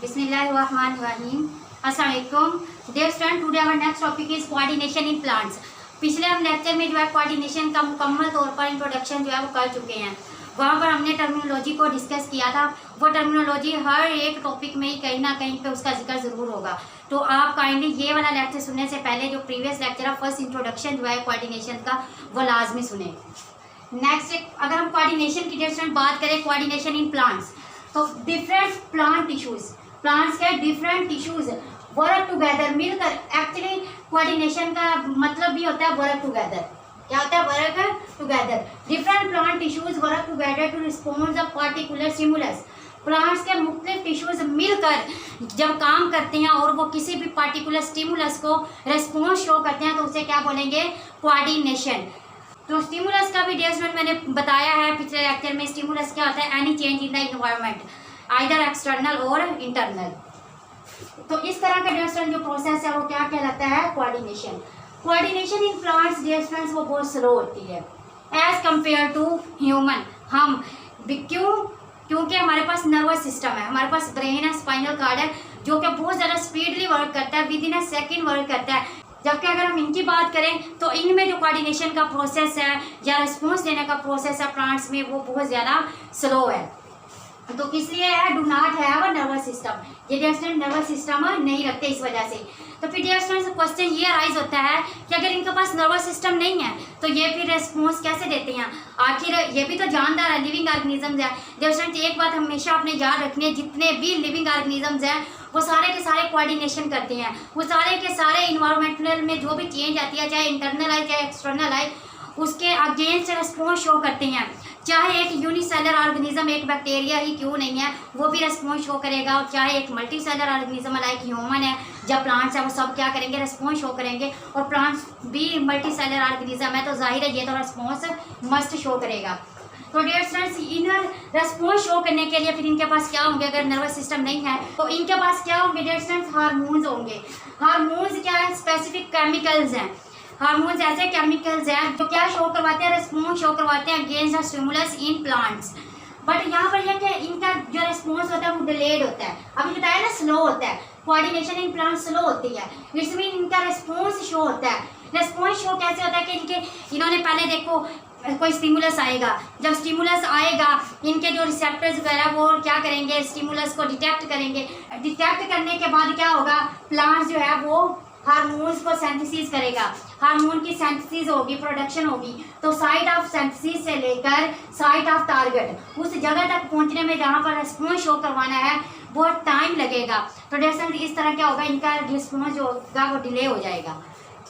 बिस्मिल्लाहिर्रहमानिर्रहीम। अस्सलाम वालेकुम। Dear student, today our next topic is coordination in plants. पिछले हम लेक्चर में जो है कोऑर्डिनेशन का मुकम्मल तौर पर इंट्रोडक्शन जो है वो कर चुके हैं। वहाँ पर हमने टर्मिनोलॉजी को डिस्कस किया था। वो टर्मिनोलॉजी हर एक टॉपिक में ही कहीं ना कहीं पे उसका जिक्र ज़रूर होगा। तो आप काइंडली ये वाला लेक्चर सुनने से पहले जो प्रीवियस लेक्चर है फर्स्ट इंट्रोडक्शन जो है कोऑर्डिनेशन का वो लाजमी सुने। नेक्स्ट, अगर हम कोऑर्डिनेशन की डिफरेंट बात करें, कोऑर्डिनेशन इन प्लांट्स, तो डिफरेंट प्लांट टिश्यूज, प्लांट्स के डिफरेंट टिश्यूज वर्क टुगेदर, मिलकर। एक्चुअली कोऑर्डिनेशन का मतलब भी होता है वर्क टुगेदर। क्या होता है? Work together. Different plant tissues work together to respond a particular stimulus. Plants के मुख्तलिफ टिश्यूज मिलकर जब काम करते हैं और वो किसी भी पार्टिकुलर स्टिमुलस को रिस्पॉन्स शो करते हैं तो उसे क्या बोलेंगे? कोऑर्डिनेशन। तो स्टिमुलस का भी डेवलपमेंट मैंने बताया है पिछले लेक्चर में। स्टिमुलस क्या होता है? Any change in the environment, either external और इंटरनल। तो इस तरह का डेवलपमेंट जो प्रोसेस है वो क्या कहलाता है? Coordination. Coordination in plants development वो बहुत स्लो होती है एज कम्पेयर टू ह्यूमन। हम क्योंकि हमारे पास नर्वस सिस्टम है, हमारे पास ब्रेन है, स्पाइनल कार्ड है, जो कि बहुत ज़्यादा स्पीडली वर्क करता है, with in a second work करता है। जबकि अगर हम इनकी बात करें तो इनमें जो कोऑर्डिनेशन का प्रोसेस है या रिस्पॉन्स देने का प्रोसेस है प्लांट्स में वो बहुत ज़्यादा स्लो है। तो इसलिए है do not have a nervous system, ये डिफरेंट नर्वस सिस्टम नहीं रखते इस वजह से। तो फिर डिफरेंट क्वेश्चन ये राइज होता है कि अगर इनके पास नर्वस सिस्टम नहीं है तो ये फिर रिस्पॉन्स कैसे देते हैं? आखिर ये भी तो जानदार है, लिविंग ऑर्गेनिजम्स है। डिफरेंट एक बात हमेशा अपने याद रखनी है, जितने भी लिविंग ऑर्गेनिजम्स हैं वो सारे के सारे कोऑर्डिनेशन करते हैं। वो सारे के सारे इन्वायरमेंटल में जो भी चेंज आती है, चाहे इंटरनल आए चाहे एक्सटर्नल आए, उसके अगेंस्ट रिस्पॉन्स शो करते हैं। चाहे एक यूनिसेलर ऑर्गेनिज्म, एक बैक्टीरिया ही क्यों नहीं है, वो भी रिस्पॉन्स शो करेगा। और चाहे एक मल्टीसेलर ऑर्गेनिज्म लाइक ह्यूमन है, जब प्लांट्स है, वो सब क्या करेंगे? रिस्पॉन्स शो करेंगे। और प्लांट्स भी मल्टीसेलर ऑर्गेनिज्म है तो जाहिर है ये तो रिस्पॉन्स मस्ट शो करेगा। तो dear students, inner response show करने के लिए फिर इनके पास क्या होंगे? अगर नर्वस सिस्टम नहीं है तो इनके पास क्या होंगे? डियर स्टूडेंट्स, हार्मोन्स होंगे। हार्मोन्स क्या है? स्पेसिफिक केमिकल्स हैं। हार्मोन्स ऐसे केमिकल्स हैं जो क्या शो करवाते हैं? रिस्पॉन्स शो करवाते हैं against the stimulus in plants. But यहाँ पर यह कि इनका जो रिस्पॉन्स होता है वो डिलेड होता है। अभी बताया ना, स्लो होता है। कोऑर्डिनेशन इन प्लांट स्लो होती है, इसमें इनका रिस्पॉन्स शो होता है। रिस्पॉन्स शो कैसे होता है कि इन्होंने पहले देखो कोई स्टिमुलस आएगा, जब स्टिमुलस आएगा इनके जो रिसेप्टर्स वगैरह वो क्या करेंगे? स्टिमुलस को डिटेक्ट करेंगे। डिटेक्ट करने के बाद क्या होगा? प्लांट जो है वो हार्मोन्स को सिंथेसिस करेगा। हार्मोन की सिंथेसिस होगी, प्रोडक्शन होगी। तो साइट ऑफ सिंथेसिस से लेकर साइट ऑफ टारगेट, उस जगह तक पहुंचने में जहां पर रिस्पॉन्स शो करवाना है बहुत टाइम लगेगा। तो डेफिनेटली इस तरह क्या होगा? इनका रिस्पॉन्स जो होगा वो डिले हो जाएगा।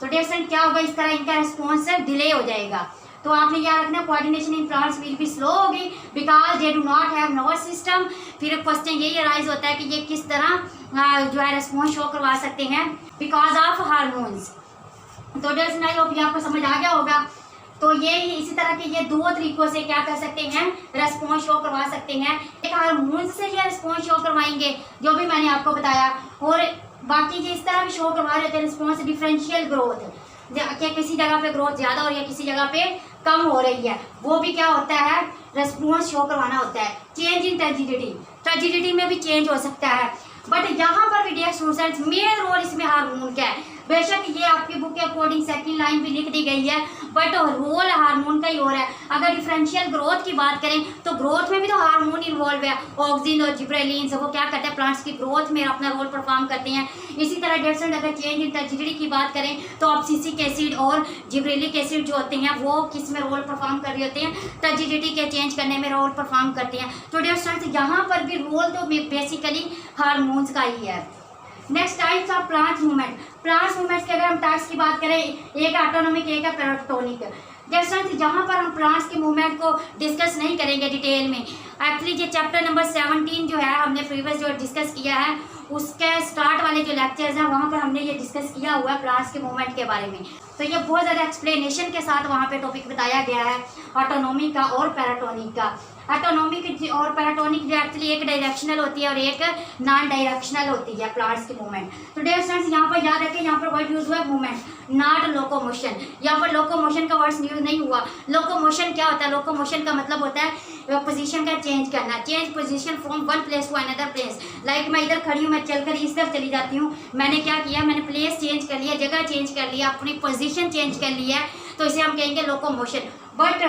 तो डेफिनेटली क्या होगा? इस तरह इनका रिस्पॉन्स डिले हो जाएगा। तो आपने याद रखना, coordination in plants will be slow होगी because they do not have nervous system. फिर क्वेश्चन यही अराइज होता है कि ये किस तरह जो है रिस्पॉन्स शो करवा सकते हैं? Because of hormones. तो डेफिनेटली आई होप ये आपको समझ आ गया होगा। तो ये इसी तरह के ये दो तरीकों से क्या कर सकते हैं? रिस्पॉन्स शो करवा सकते हैं। एक हार्मोन्स से ये रिस्पॉन्स शो करवाएंगे जो भी मैंने आपको बताया, और बाकी जिस तरह भी शो करवा रहे थे रिस्पॉन्स डिफरेंशियल ग्रोथ, क्या किसी जगह पे ग्रोथ ज़्यादा हो रही है, किसी जगह पे कम हो रही है, वो भी क्या होता है? रिस्पॉन्स शो करवाना होता है। चेंज इन टर्जिडिटी में भी चेंज हो सकता है। बट यहाँ पर भी डियर स्टूडेंट्स मेन रोल इसमें हार्मोन का है। बेशक ये आपकी बुक के अकॉर्डिंग सेकंड लाइन भी लिख दी गई है, बट रोल हार्मोन का ही हो रहा है। अगर डिफरेंशियल ग्रोथ की बात करें तो ग्रोथ में भी तो हार्मोन इन्वॉल्व है। ऑक्सिन और जिब्रेलिन वो क्या करते हैं? प्लांट्स की ग्रोथ में अपना रोल परफॉर्म करते हैं। इसी तरह डेफिनेट अगर चेंज इन टर्जिडिटी की बात करें तो ऑब्सिसिक एसिड और जिब्रेलिक एसिड जो होते हैं वो किस में रोल परफॉर्म कर रहे होते हैं? टर्जिडिटी के चेंज करने में रोल परफॉर्म करते हैं। तो डेफिनेट यहाँ पर भी रोल तो बेसिकली हार्मोन्स का ही है। Next types of plant movement. Plant movements के अगर हम टाइप्स की बात करें, एक ऑटोनोमिक, एक है पैराटोनिक। जैसे जहाँ पर हम प्लांट्स की मूवमेंट को डिस्कस नहीं करेंगे डिटेल में। एक्चुअली ये चैप्टर नंबर 17 जो है हमने प्रीवियस जो डिस्कस किया है उसके स्टार्ट वाले जो लेक्चर्स हैं वहाँ पर हमने ये डिस्कस किया हुआ है प्लांट्स के मूवमेंट के बारे में। तो ये बहुत ज़्यादा एक्सप्लेनेशन के साथ वहाँ पे टॉपिक बताया गया है ऑटोनोमिक का और पैराटोनिक का। ऑटोनोमिक और पैराटोनिक जो एक्चुअली एक डायरेक्शनल होती है और एक नॉन डायरेक्शनल होती है प्लांट्स की मूवमेंट। तो डियर स्टूडेंट्स यहाँ पर याद रखें, यहाँ पर वर्ड यूज हुआ है मूवमेंट, नॉट लोकोमोशन। यहाँ पर लोकोमोशन का वर्ड यूज नहीं हुआ। लोकोमोशन क्या होता है? लोकोमोशन का मतलब होता है पोजीशन का चेंज करना, change position from one place to another place. Like मैं इधर खड़ी हूँ, मैं चलकर इस तरफ चली जाती हूँ, मैंने क्या किया, मैंने प्लेस चेंज कर लिया, जगह चेंज कर लिया, अपनी पोजीशन चेंज कर लिया, तो इसे हम कहेंगे locomotion. But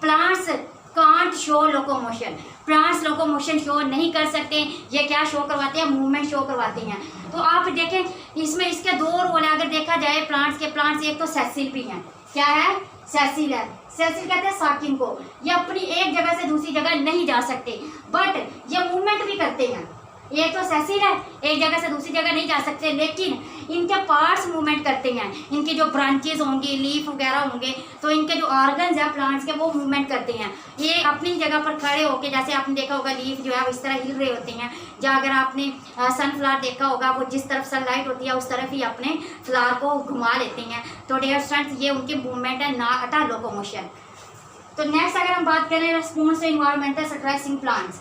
plants can't show locomotion, plants locomotion show नहीं कर सकते। ये क्या शो करवाते हैं, मूवमेंट शो करवाते हैं। तो आप देखें इसमें इसके दो रोल है अगर देखा जाए प्लांट्स के। प्लांट्स एक तो सेसिल भी हैं, क्या है, सेसिल है। सेसिल कहते हैं साकिन को, ये अपनी एक जगह से दूसरी जगह नहीं जा सकते, बट ये मूवमेंट भी करते हैं। ये तो सेसिल है, एक जगह से दूसरी जगह नहीं जा सकते, लेकिन इनके पार्ट्स मूवमेंट करते हैं। इनकी जो ब्रांचेज होंगी, लीफ वगैरह होंगे, तो इनके जो ऑर्गन्स हैं प्लांट्स के, वो मूवमेंट करते हैं। ये अपनी जगह पर खड़े होके, जैसे आपने देखा होगा लीफ जो है वो इस तरह हिल रहे होते हैं, या अगर आपने सनफ्लावर देखा होगा, वो जिस तरफ सनलाइट होती है उस तरफ ही अपने फ्लावर को घुमा लेते हैं। तो डियर स्टूडेंट्स, ये उनकी मूवमेंट है, नॉट अ लोकोमोशन। तो नेक्स्ट अगर हम बात करें response to environmental stress in plants.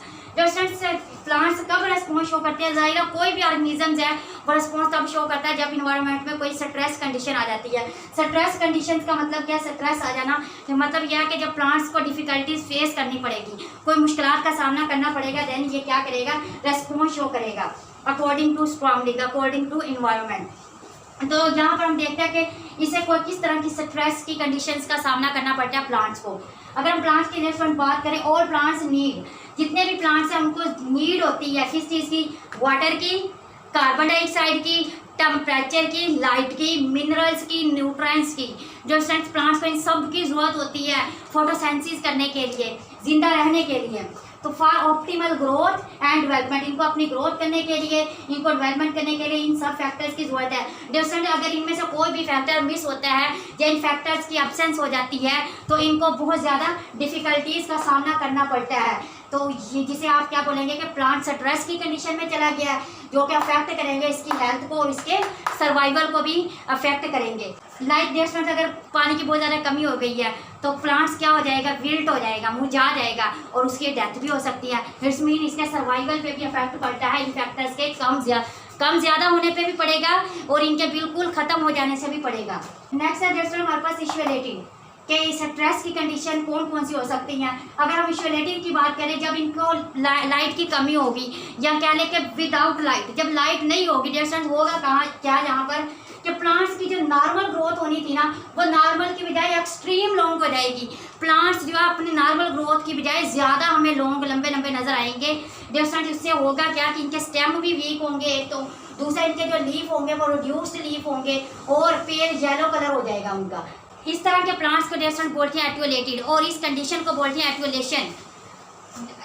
Plants कब रिस्पॉन्स शो करते हैं, जाहिर है कोई भी ऑर्गेनिजम्स है वो रिस्पॉन्स तब शो करता है जब इन्वायरमेंट में कोई स्ट्रेस कंडीशन आ जाती है। स्ट्रेस कंडीशन का मतलब क्या है, स्ट्रेस आ जाना तो मतलब यह है कि जब प्लांट्स को डिफिकल्टीज फेस करनी पड़ेगी, कोई मुश्किलात का सामना करना पड़ेगा, देन ये क्या करेगा, रिस्पॉन्स शो करेगा according to surrounding, according to environment. तो यहाँ पर हम देखते हैं कि इसे कोई किस तरह की स्ट्रेस की कंडीशंस का सामना करना पड़ता है प्लांट्स को। अगर हम प्लांट्स की नेक्स्ट बात करें, ऑल प्लांट्स नीड, जितने भी प्लांट्स हैं उनको नीड होती है किस चीज़ की, वाटर की, कार्बन डाइऑक्साइड की, टेम्परेचर की, लाइट की, मिनरल्स की, न्यूट्रिएंट्स की। जो प्लांट्स को इन सब की ज़रूरत होती है फोटोसिंथेसिस करने के लिए, जिंदा रहने के लिए। तो for optimal growth and development, इनको अपनी ग्रोथ करने के लिए, इनको डेवलपमेंट करने के लिए इन सब फैक्टर्स की जरूरत है। डिफरेंट अगर इनमें से कोई भी फैक्टर मिस होता है या इन फैक्टर्स की एब्सेंस हो जाती है तो इनको बहुत ज़्यादा डिफिकल्टीज का सामना करना पड़ता है। तो ये जिसे आप क्या बोलेंगे कि प्लांट स्ट्रेस की कंडीशन में चला गया है, जो कि अफेक्ट करेंगे इसकी हेल्थ को और इसके सर्वाइवल को भी अफेक्ट करेंगे। लाइक देश में अगर पानी की बहुत ज़्यादा कमी हो गई है तो प्लांट्स क्या हो जाएगा, विल्ट हो जाएगा, मुरझा जाएगा और उसकी डेथ भी हो सकती है। इट्स मीन इसके सर्वाइवल पे भी इफेक्ट पड़ता है, इन फैक्टर्स के कम ज़्यादा होने पे भी पड़ेगा और इनके बिल्कुल ख़त्म हो जाने से भी पड़ेगा। नेक्स्ट है दोस्तों हमारे पास इश्यूएलिटी, कि स्ट्रेस की कंडीशन कौन कौन सी हो सकती हैं। अगर हम इश्यूएलिटी की बात करें, जब इनको लाइट की कमी होगी या कह लें कि विदाउट लाइट, जब लाइट नहीं होगी डिस्टेंस होगा कहाँ, क्या यहाँ पर कि प्लांट्स की जो नॉर्मल ग्रोथ होनी थी ना, वो नॉर्मल की बजाय एक्सट्रीम लॉन्ग हो जाएगी। प्लांट्स जो है अपनी नॉर्मल ग्रोथ की बजाय ज़्यादा हमें लॉन्ग लंबे लंबे नजर आएंगे। डिस्टेंस इससे होगा क्या कि इनके स्टेम भी वीक होंगे, एक तो दूसरा इनके जो लीफ होंगे वो रिड्यूस्ड लीफ होंगे और पेड़ येलो कलर हो जाएगा उनका। इस तरह के प्लांट्स को डिस्टेंस बोलते हैं एटियोलेटेड और इस कंडीशन को बोलते हैं एटियोलेशन।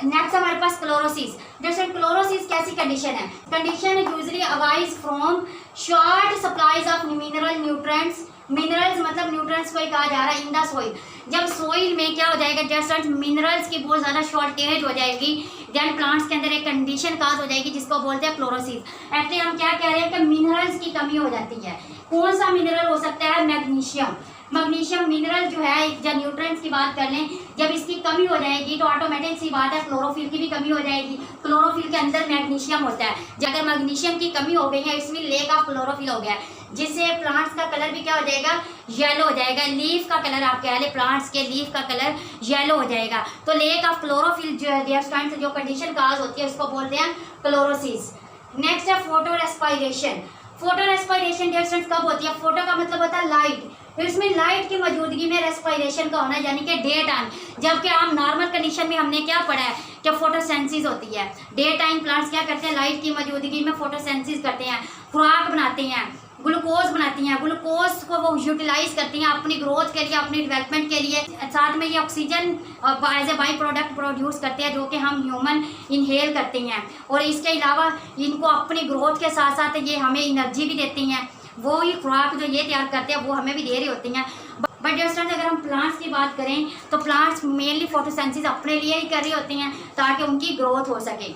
नेक्स्ट हमारे पास क्लोरोसिस। जैसे क्लोरोसिस कैसी कंडीशन है, condition usually arise from short supplies of mineral nutrients. Minerals मतलब न्यूट्रिएंट्स को कहा जा रहा है इन द सोइल। जब सोइल में क्या हो जाएगा, जैसे मिनरल्स की बहुत ज़्यादा शॉर्टेज हो जाएगी, देन प्लांट्स के अंदर एक कंडीशन काज हो जाएगी जिसको बोलते हैं क्लोरोसिस। एक्चुअली हम क्या कह रहे हैं कि मिनरल्स की कमी हो जाती है। कौन सा मिनरल हो सकता है, मैग्नीशियम। मैग्नीशियम मिनरल जो है, जब न्यूट्रिएंट्स की बात कर लें, जब इसकी कमी हो जाएगी तो ऑटोमेटिक सी बात है क्लोरोफिल की भी कमी हो जाएगी। क्लोरोफिल के अंदर मैग्नीशियम होता है, अगर मैग्नीशियम की कमी हो गई है इसमें लेक ऑफ क्लोरोफिल हो गया, जिससे प्लांट्स का कलर भी क्या हो जाएगा, येलो हो जाएगा। लीफ का कलर आप कह लें, प्लांट्स के लीफ का कलर येलो हो जाएगा। तो लेक ऑफ क्लोरोफिल जो है, जो कंडीशन काज होती है उसको बोलते हैं क्लोरोसिस। नेक्स्ट है photo respiration. Photo respiration distance कब होती है, फोटो का मतलब होता है लाइट, इसमें लाइट की मौजूदगी में रेस्पायरेशन का होना, यानी कि डे टाइम। जबकि आम नॉर्मल कंडीशन में हमने क्या पढ़ा है कि फोटोसेंसिस होती है। डे टाइम प्लांट्स क्या करते हैं, लाइट की मौजूदगी में फोटोसेंसिस करते हैं, खुराक बनाते हैं, ग्लूकोज बनाती हैं, ग्लूकोज को वो यूटिलाइज करती हैं अपनी ग्रोथ के लिए, अपनी डेवलपमेंट के लिए। साथ में ये oxygen as a by product produce करते हैं जो कि हम ह्यूमन इनहेल करते हैं। और इसके अलावा इनको अपनी ग्रोथ के साथ साथ ये हमें एनर्जी भी देती हैं। वो ही खुराक जो ये तैयार करते हैं वो हमें भी दे रही होती हैं। बट डिस्टेंस अगर हम प्लांट्स की बात करें तो प्लांट्स मेनली फोटोसेंसिस अपने लिए ही कर रही होती हैं ताकि उनकी ग्रोथ हो सके।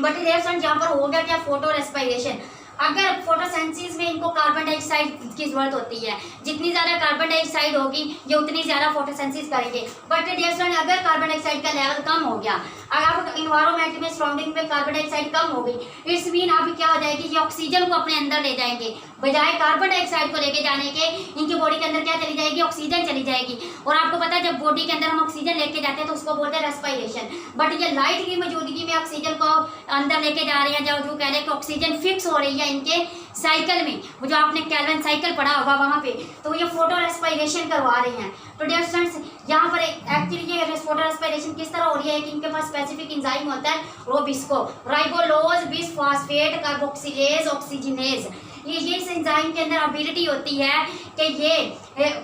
बट डिस्टेंस यहाँ पर हो गया क्या, फोटो रेस्पायरेशन। अगर फोटोसिंथेसिस में इनको कार्बन डाइऑक्साइड की जरूरत होती है, जितनी ज़्यादा कार्बन डाइऑक्साइड होगी ये उतनी ज़्यादा फोटोसिंथेसिस करेंगे। बट डियर स्टूडेंट, अगर कार्बन डाइऑक्साइड का लेवल कम हो गया, अगर आप इन्वायरमेंट में सराउंडिंग में कार्बन डाइऑक्साइड कम हो गई, इट्स मीन अभी क्या हो जाएगी, ये ऑक्सीजन को अपने अंदर ले जाएंगे, बजाय कार्बन डाइऑक्साइड को लेके जाने के इनकी बॉडी के अंदर क्या चली जाएगी, ऑक्सीजन चली जाएगी। और आपको पता है जब बॉडी के अंदर हम ऑक्सीजन लेके जाते हैं तो उसको बोलते हैं रेस्पिरेशन। बट ये लाइट की मौजूदगी में ऑक्सीजन को अंदर लेके जा रहे हैं, जो कह रहे हैं कि ऑक्सीजन फिक्स हो रही है इनके साइकिल में, वो जो आपने केल्विन साइकिल पढ़ा होगा वहाँ पे, तो ये फोटो रेस्पिरेशन करवा रहे हैं। तो डियर स्टूडेंट्स, यहाँ पर एक्चुअली ये फोटो रेस्पिरेशन किस तरह हो रही है कि इनके पास स्पेसिफिक एंजाइम होता है रोबिस्को, राइबोलोज बिसफॉस्फेट कार्बोक्सिलेज ऑक्सीजनेज। ये इस एंजाइम के अंदर एबिलिटी होती है कि ये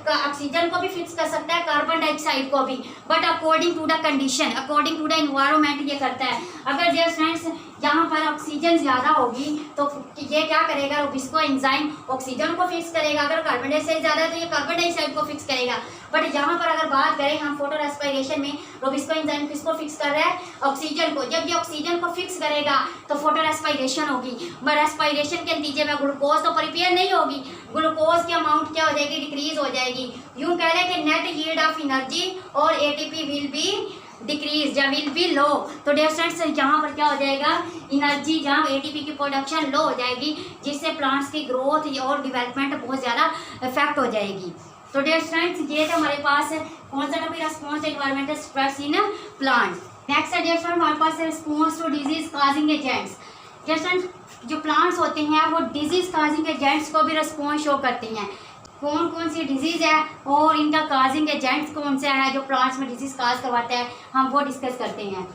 ऑक्सीजन को भी फिक्स कर सकता है, कार्बन डाइऑक्साइड को भी, but according to the condition, according to the environment ये करता है। अगर डियर स्टूडेंट्स यहाँ पर ऑक्सीजन ज़्यादा होगी तो ये क्या करेगा, रोबिस्को एंजाइम ऑक्सीजन को फिक्स करेगा, अगर कार्बन डाइऑक्साइड ज़्यादा है तो ये कार्बन डाइऑक्साइड को फिक्स करेगा। बट यहाँ पर अगर बात करें हम फोटो रेस्पिरेशन में, रोबिस्को एंजाइम किसको फिक्स कर रहा है, ऑक्सीजन को। जब ये ऑक्सीजन को फिक्स करेगा तो फोटो रेस्पिरेशन होगी, बट रेस्पिरेशन के नतीजे में ग्लूकोज तो प्रिपेयर नहीं होगी, ग्लूकोज की अमाउंट क्या हो जाएगी, डिक्रीज हो जाएगी। यूँ कह रहे हैं कि नेट यील्ड ऑफ एनर्जी और एटीपी विल बी डिक्रीज या विल बी लो। तो डियर स्टूडेंट्स यहाँ पर क्या हो जाएगा, एनर्जी जहाँ एटीपी की प्रोडक्शन लो हो जाएगी, जिससे प्लांट्स की ग्रोथ और डेवलपमेंट बहुत ज़्यादा इफेक्ट हो जाएगी। तो डियर स्टूडेंट्स ये तो हमारे पास कौन सा topic, response to environmental stress in plants. Next है डियर स्टूडेंट हमारे पास response to disease causing agents. Dear student, जो प्लांट्स होते हैं वो डिजीज काजिंग एजेंट्स को भी रिस्पॉन्स शो करती हैं। कौन कौन सी डिजीज़ है और इनका काजिंग एजेंट्स कौन सा है जो प्लांट्स में डिजीज काज करवाता है, हम वो डिस्कस करते हैं।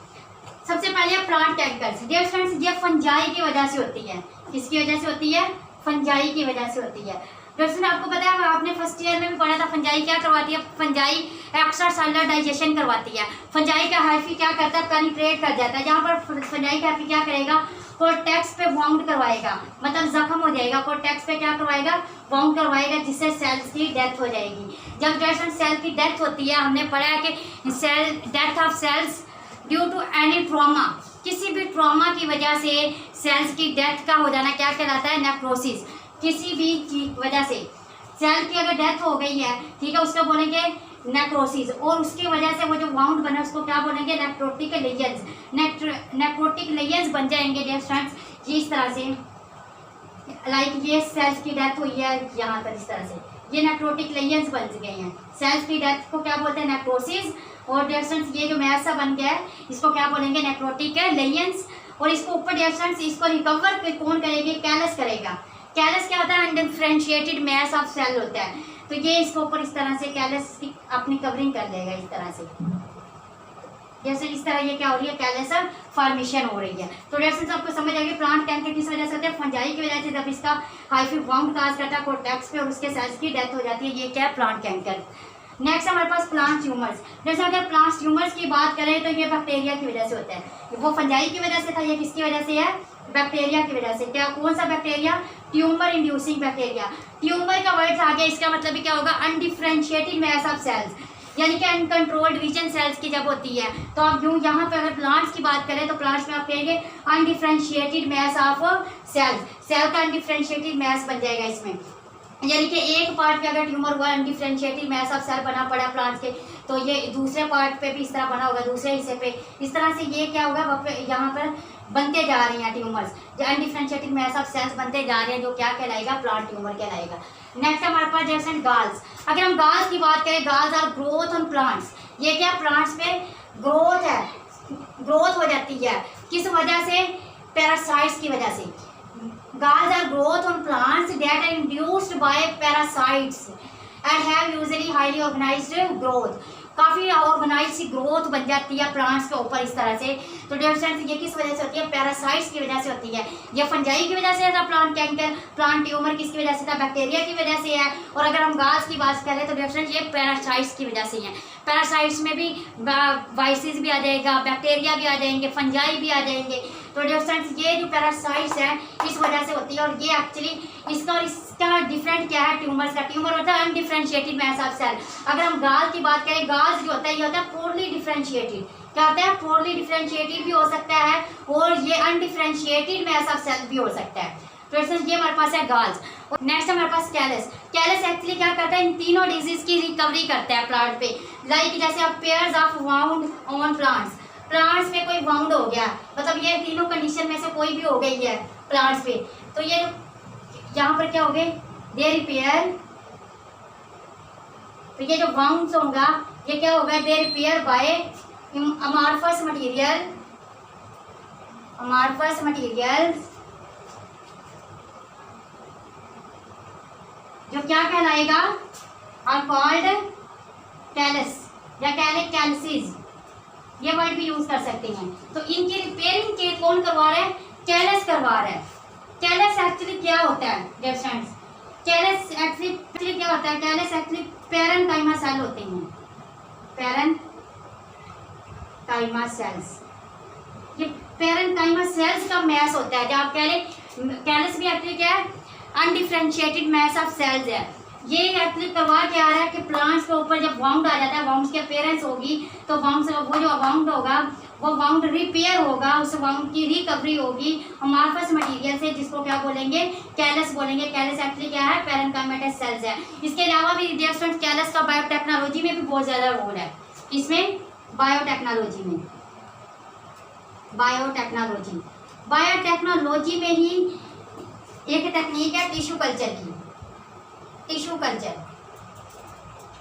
सबसे पहले प्लांट कैंकर्स। डियर फ्रेंड्स, ये फंजाई की वजह से होती है। किसकी वजह से होती है, फंजाई की वजह से होती है। दरअसल आपको पता है, आपने फर्स्ट ईयर में भी पढ़ा था, फंजाई क्या करवाती है, फंजाई एक्स्ट्रा सेलुलर डाइजेशन करवाती है। फंजाई का हाइफी क्या करता है, पेनिट्रेट कर जाता है। जहाँ पर फंजाई का हाइफी क्या करेगा, कोर्टेक्स पे वाउंड करवाएगा, मतलब जख्म हो जाएगा, कोर्टेक्स पे क्या करवाएगा, वाउंड करवाएगा, जिससे सेल्स की डेथ हो जाएगी। जब दरअसल सेल की डेथ होती है, हमने पढ़ा है कि cell death of cells due to any trauma, किसी भी ट्रॉमा की वजह से सेल्स की डेथ का हो जाना क्या कहलाता है, नेक्रोसिस। किसी भी वजह से सेल की अगर डेथ हो गई है, ठीक है, उसको बोलेंगे नेक्रोसिस। और उसकी वजह से वो जो वाउंड बना उसको क्या बोलेंगे, नेक्रोटिक लेजेंस। नेक्रोटिक लेजेंस बन जाएंगे डियर स्टूडेंट्स, इस तरह से, लाइक ये सेल्स की डेथ हुई है यहाँ पर, इस तरह से ये नेक्रोटिक लेजेंस बन गए हैं। सेल्स की डेथ को क्या बोलते हैं, नेक्रोसिस। और डियर स्टूडेंट्स ये जो मैसा बन गया है इसको क्या बोलेंगे, नेक्रोटिक लेजेंस। और इसको ऊपर डियर स्टूडेंट्स इसको रिकवर कौन करेगी, कैलस करेगा। कैलस क्या होता है, अनडिफरेंशिएटेड मैस ऑफ सेल होता है। तो ये इसको ऊपर इस तरह से कैलस की अपनी कवरिंग कर लेगा, इस तरह से, जैसे इस तरह ये क्या हो रही है, कैलस फॉर्मेशन हो रही है। तो डियर आपको समझ आएगी प्लांट कैंकर किस वजह से होता है, फंजाई की वजह से। जब इसका हाइफी वाउंड काज करता है कोर्टेक्स पे और उसके सेल्स की डेथ हो जाती है, ये क्या है, प्लांट कैंकर। नेक्स्ट हमारे पास प्लांट ट्यूमर्स। जैसे अगर प्लांट ट्यूमर्स की बात करें तो ये बैक्टीरिया की वजह से होता है। वो फंजाई की वजह से था, ये किसकी वजह से है, बैक्टीरिया की वजह से। क्या, कौन सा bacteria, tumour inducing bacteria. Tumour का वर्ड आ गया, इसका मतलब भी क्या होगा, अनडिफरेंशिएटेड मैस ऑफ सेल्स, यानी कि अनकंट्रोल्ड डिवीजन सेल्स की जब होती है। तो आप यूँ यहाँ पे अगर प्लांट्स की बात करें तो प्लांट्स में आप कहेंगे undifferentiated mass of cell, cell का अनडिफरेंशिएटेड मैस बन जाएगा इसमें। यानी कि एक पार्ट पे अगर ट्यूमर हुआ, अनडिफरेंशिएटेड मैस ऑफ सेल बना पड़ा प्लांट्स के, तो ये दूसरे पार्ट पे भी इस तरह बना होगा, दूसरे हिस्से पे इस तरह से ये क्या होगा, यहाँ पर बनते जा रही हैं ट्यूमर्स, जो अनडिफरेंशिएटेड मैस ऑफ सेल्स बनते जा रहे हैं, जो क्या कहलाएगा, प्लांट ट्यूमर कहलाएगा। नेक्स्ट हमारे पास जैसे गाल्स। अगर हम गाल्स की बात करें, गाल्स आर ग्रोथ ऑन प्लांट्स। ये क्या, प्लांट्स पे ग्रोथ है, ग्रोथ हो जाती है, किस वजह से, पैरासाइट्स की वजह से। Galls are growth on plants that are induced by parasites and have usually highly organized growth. काफ़ी ऑर्गेनाइज सी ग्रोथ बन जाती है प्लांट्स के ऊपर इस तरह से। तो डियर स्टूडेंट्स ये किस वजह से होती है, पैरासाइट्स की वजह से होती है। ये फंजाई की वजह से था प्लांट कैंकर, प्लांट ट्यूमर किसकी वजह से था, बैक्टीरिया की वजह से है। और अगर हम गाल्स की बात करें तो डियर स्टूडेंट्स ये पैरासाइट्स की वजह से है। पैरासाइट्स में भी वाइसिस भी आ जाएगा, बैक्टीरिया भी आ जाएंगे, फंजाई भी आ जाएंगे। तो डियर स्टूडेंट्स ये जो पैरासाइट्स है इस वजह से होती है। और ये एक्चुअली इसका और इसका डिफरेंट क्या है, ट्यूमर्स का। ट्यूमर होता है अनडिफरेंशिएटेड मैस ऑफ सेल। अगर हम गाल की बात करें, गाल्स जो होता है ये होता है पोरली डिफरेंशिएटेड। क्या होता है, पोरली डिफरेंशिएटेड भी हो सकता है और ये अनडिफरेंशिएटेड मैस ऑफ सेल भी हो सकता है। तो ये हमारे पास है गाल्स। नेक्स्ट हमारे पास कैलस। कैलस एक्चुअली क्या करता है, इन तीनों डिजीज की रिकवरी करता है प्लांट पे। लाइक जैसे अब pairs of wound on plants, plants में कोई वाउंड हो गया, मतलब ये तीनों कंडीशन में से कोई भी हो गई है प्लांट्स पे, तो ये यहाँ पर क्या हो गए, दे रिपेयर। तो ये जो वाउंड्स होगा ये क्या होगा, दे रिपेयर बाय अमार्फस मटेरियल, अमार्फस मटेरियल्स, जो क्या कहलाएगा, आर कॉल्ड कैलस या कैलसीज, ये वर्ड भी यूज कर सकते हैं। तो इनकी रिपेयरिंग के कौन करवा रहा है, कैलस करवा रहा है। कैलस एक्चुअली क्या होता है डियर स्टूडेंट्स, कैलस एक्चुअली क्या होता है, कैलस एक्चुअली पैरेन्काइमा सेल होते हैं, पैरेन्काइमा सेल्स। ये पैरेन्काइमा सेल्स का मैस होता है, जब आप कह लें कैलस भी एक्चुअली क्या है, अनडिफ्रेंशिएटेड मैस ऑफ सेल्स है। ये एक्चुअली करवा के आ रहा है कि प्लांट्स के ऊपर जब वाउंड आ जाता है, वाउंड की अपीयरेंस होगी, तो वाउंड से वो जो वाउंड होगा वो वाउंड रिपेयर होगा, उस वाउंड की रिकवरी होगी अमार्फस मटेरियल से, जिसको क्या बोलेंगे, कैलस बोलेंगे। कैलस एक्चुअली क्या है, पैरेन्काइमेटस सेल्स है। इसके अलावा भी डियर स्टूडेंट्स कैलस का बायोटेक्नोलॉजी में भी बहुत ज़्यादा रोल है। इसमें बायोटेक्नोलॉजी में, बायोटेक्नोलॉजी में ही एक टेक्निक है टिश्यू कल्चर की, टिश्यू कल्चर।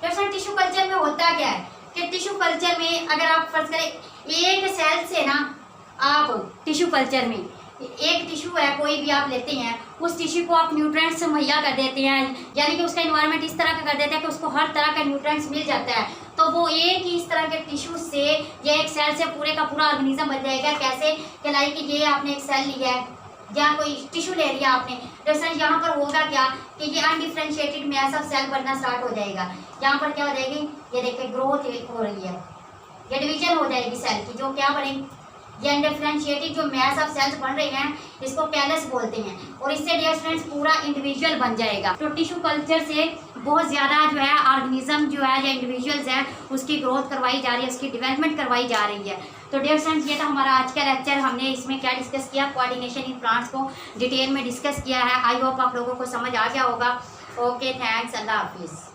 तो टिश्यू कल्चर में होता क्या है कि टिश्यू कल्चर में अगर आप फर्ज करें एक सेल से ना, आप टिश्यू कल्चर में एक टिश्यू है कोई भी आप लेते हैं, उस टिश्यू को आप न्यूट्रिएंट्स मुहैया कर देते हैं, यानी कि उसका एनवायरनमेंट इस तरह का कर देते हैं कि उसको हर तरह का न्यूट्रिएंट्स मिल जाता है। तो वो एक ही इस तरह के टिश्यू से या एक सेल से पूरे का पूरा ऑर्गेनिज्म बन जाएगा। कैसे कि लाइक ये आपने एक सेल लिया है या कोई टिश्यू ले लिया आपने, तो सर यहाँ पर होगा क्या कि ये अनडिफ्रेंशिएटेड मैस ऑफ सेल बनना स्टार्ट हो जाएगा। यहाँ पर क्या हो जाएगी, ये देखिए ग्रोथ हो रही है, ये डिवीजन हो जाएगी सेल की, जो क्या बनेगी, ये अनडिफ्रेंशिएटेड जो मैस ऑफ सेल्स बन रहे हैं, इसको कैलस बोलते हैं। और इससे डियर स्टूडेंट्स पूरा इंडिविजुअल बन जाएगा। तो टिश्यू कल्चर से बहुत ज़्यादा जो है ऑर्गेनिज्म जो है या इंडिविजुअल्स है उसकी ग्रोथ करवाई जा रही है, उसकी डेवलपमेंट करवाई जा रही है। तो डियर स्टूडेंट्स ये था हमारा आज का लेक्चर। हमने इसमें क्या डिस्कस किया, कोऑर्डिनेशन इन प्लांट्स को डिटेल में डिस्कस किया है। आई होप आप लोगों को समझ आ गया होगा। ओके, थैंक्स, अल्लाह हाफिज़।